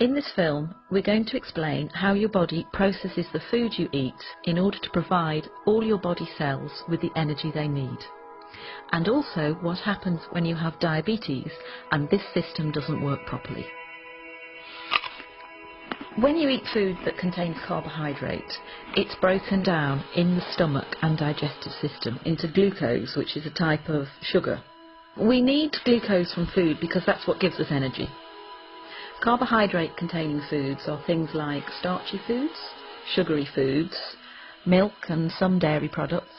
In this film, we're going to explain how your body processes the food you eat in order to provide all your body cells with the energy they need. And also what happens when you have diabetes and this system doesn't work properly. When you eat food that contains carbohydrate, it's broken down in the stomach and digestive system into glucose, which is a type of sugar. We need glucose from food because that's what gives us energy. Carbohydrate-containing foods are things like starchy foods, sugary foods, milk and some dairy products,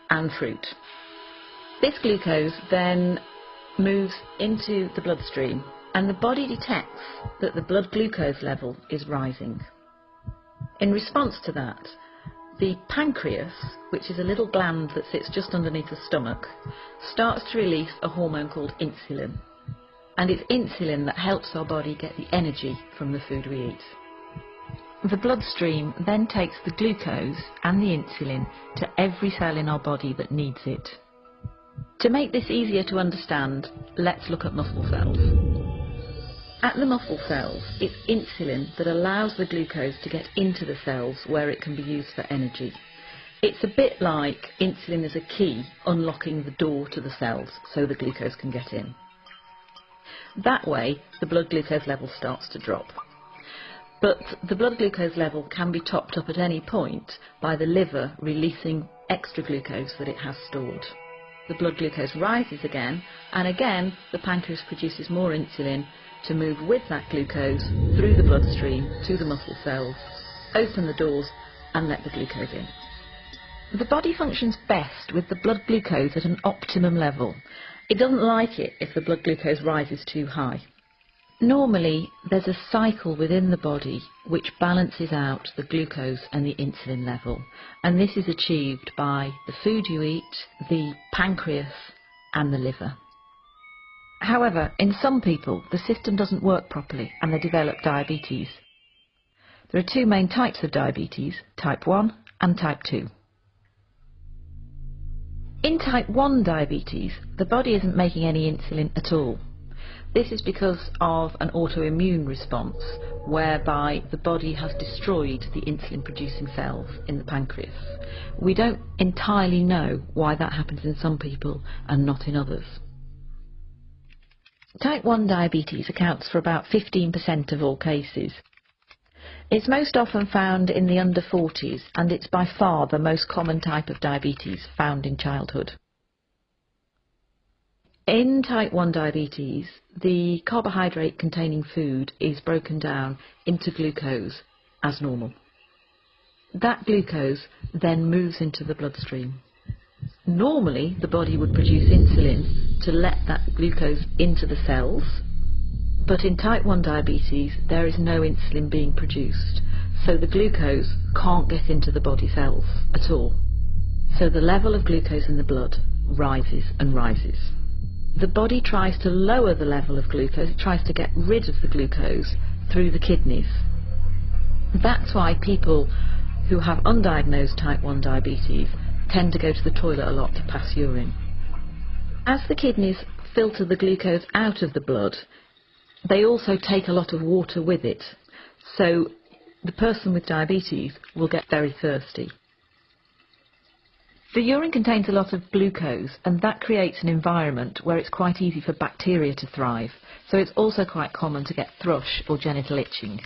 and fruit. This glucose then moves into the bloodstream, and the body detects that the blood glucose level is rising. In response to that, the pancreas, which is a little gland that sits just underneath the stomach, starts to release a hormone called insulin. And it's insulin that helps our body get the energy from the food we eat. The bloodstream then takes the glucose and the insulin to every cell in our body that needs it. To make this easier to understand, let's look at muscle cells. At the muscle cells, it's insulin that allows the glucose to get into the cells where it can be used for energy. It's a bit like insulin is a key unlocking the door to the cells so the glucose can get in. That way, the blood glucose level starts to drop. But the blood glucose level can be topped up at any point by the liver releasing extra glucose that it has stored. The blood glucose rises again, and again the pancreas produces more insulin to move with that glucose through the bloodstream to the muscle cells, open the doors and let the glucose in. The body functions best with the blood glucose at an optimum level. It doesn't like it if the blood glucose rises too high. Normally, there's a cycle within the body which balances out the glucose and the insulin level, and this is achieved by the food you eat, the pancreas and the liver. However, in some people, the system doesn't work properly and they develop diabetes. There are two main types of diabetes, type 1 and type 2. In type 1 diabetes, the body isn't making any insulin at all. This is because of an autoimmune response, whereby the body has destroyed the insulin-producing cells in the pancreas. We don't entirely know why that happens in some people and not in others. Type 1 diabetes accounts for about 15% of all cases. It's most often found in the under 40s, and it's by far the most common type of diabetes found in childhood. In type 1 diabetes, the carbohydrate-containing food is broken down into glucose as normal. That glucose then moves into the bloodstream. Normally, the body would produce insulin to let that glucose into the cells, but in type 1 diabetes there is no insulin being produced, so the glucose can't get into the body cells at all. So the level of glucose in the blood rises and rises. The body tries to lower the level of glucose, it tries to get rid of the glucose through the kidneys. That's why people who have undiagnosed type 1 diabetes tend to go to the toilet a lot to pass urine. As the kidneys filter the glucose out of the blood, they also take a lot of water with it, so the person with diabetes will get very thirsty. The urine contains a lot of glucose, and that creates an environment where it's quite easy for bacteria to thrive, so it's also quite common to get thrush or genital itching.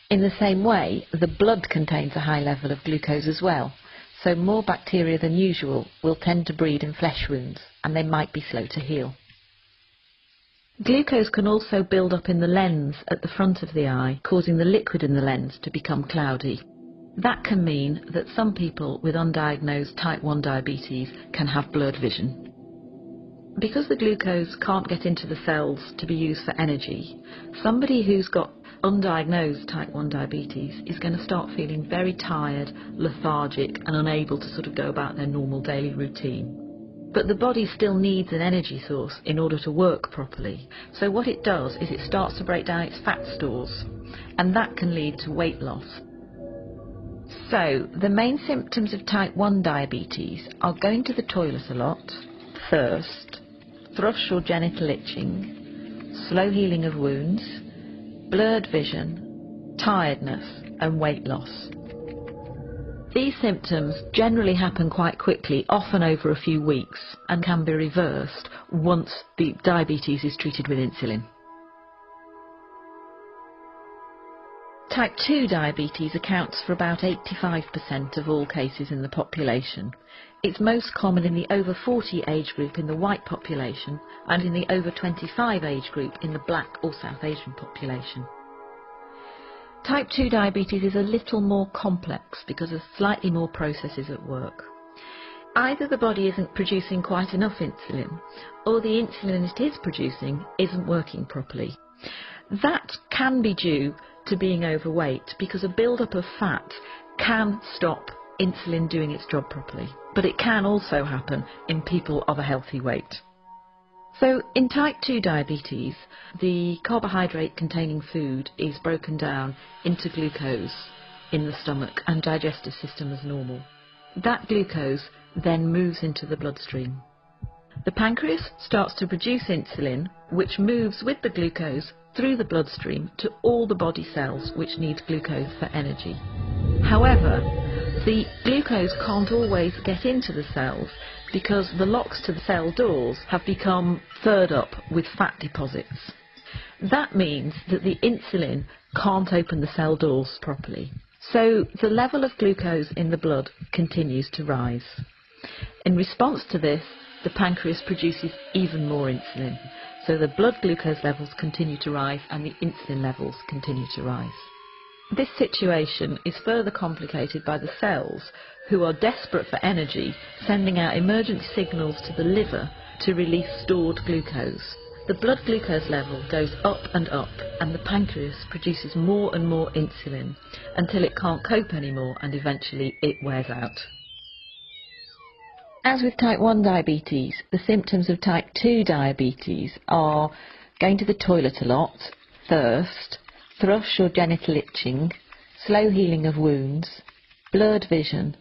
In the same way, the blood contains a high level of glucose as well, so more bacteria than usual will tend to breed in flesh wounds, and they might be slow to heal. Glucose can also build up in the lens at the front of the eye, causing the liquid in the lens to become cloudy. That can mean that some people with undiagnosed type 1 diabetes can have blurred vision. Because the glucose can't get into the cells to be used for energy, somebody who's got undiagnosed type 1 diabetes is going to start feeling very tired, lethargic and unable to sort of go about their normal daily routine. But the body still needs an energy source in order to work properly. So what it does is it starts to break down its fat stores, and that can lead to weight loss. So the main symptoms of type 1 diabetes are going to the toilet a lot, thirst, thrush or genital itching, slow healing of wounds, blurred vision, tiredness and weight loss. These symptoms generally happen quite quickly, often over a few weeks, and can be reversed once the diabetes is treated with insulin. Type 2 diabetes accounts for about 85% of all cases in the population. It's most common in the over 40 age group in the white population and in the over 25 age group in the black or South Asian population. Type 2 diabetes is a little more complex because of slightly more processes at work. Either the body isn't producing quite enough insulin, or the insulin it is producing isn't working properly. That can be due to being overweight, because a build-up of fat can stop insulin doing its job properly, but it can also happen in people of a healthy weight. So in type 2 diabetes, the carbohydrate-containing food is broken down into glucose in the stomach and digestive system as normal. That glucose then moves into the bloodstream. The pancreas starts to produce insulin, which moves with the glucose through the bloodstream to all the body cells which need glucose for energy. However, the glucose can't always get into the cells because the locks to the cell doors have become furred up with fat deposits. That means that the insulin can't open the cell doors properly. So the level of glucose in the blood continues to rise. In response to this, the pancreas produces even more insulin. So the blood glucose levels continue to rise and the insulin levels continue to rise. This situation is further complicated by the cells, who are desperate for energy, sending out emergency signals to the liver to release stored glucose. The blood glucose level goes up and up, and the pancreas produces more and more insulin until it can't cope anymore, and eventually it wears out. As with type 1 diabetes, the symptoms of type 2 diabetes are going to the toilet a lot, thirst, thrush or genital itching, slow healing of wounds, blurred vision,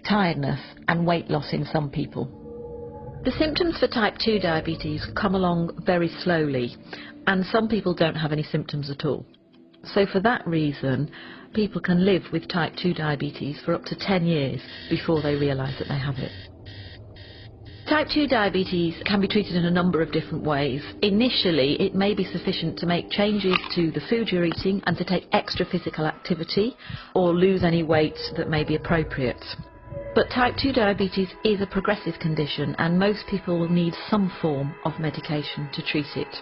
tiredness and weight loss in some people. The symptoms for type 2 diabetes come along very slowly, and some people don't have any symptoms at all. So for that reason, people can live with type 2 diabetes for up to 10 years before they realise that they have it. Type 2 diabetes can be treated in a number of different ways. Initially, it may be sufficient to make changes to the food you're eating and to take extra physical activity or lose any weight that may be appropriate. But type 2 diabetes is a progressive condition, and most people will need some form of medication to treat it.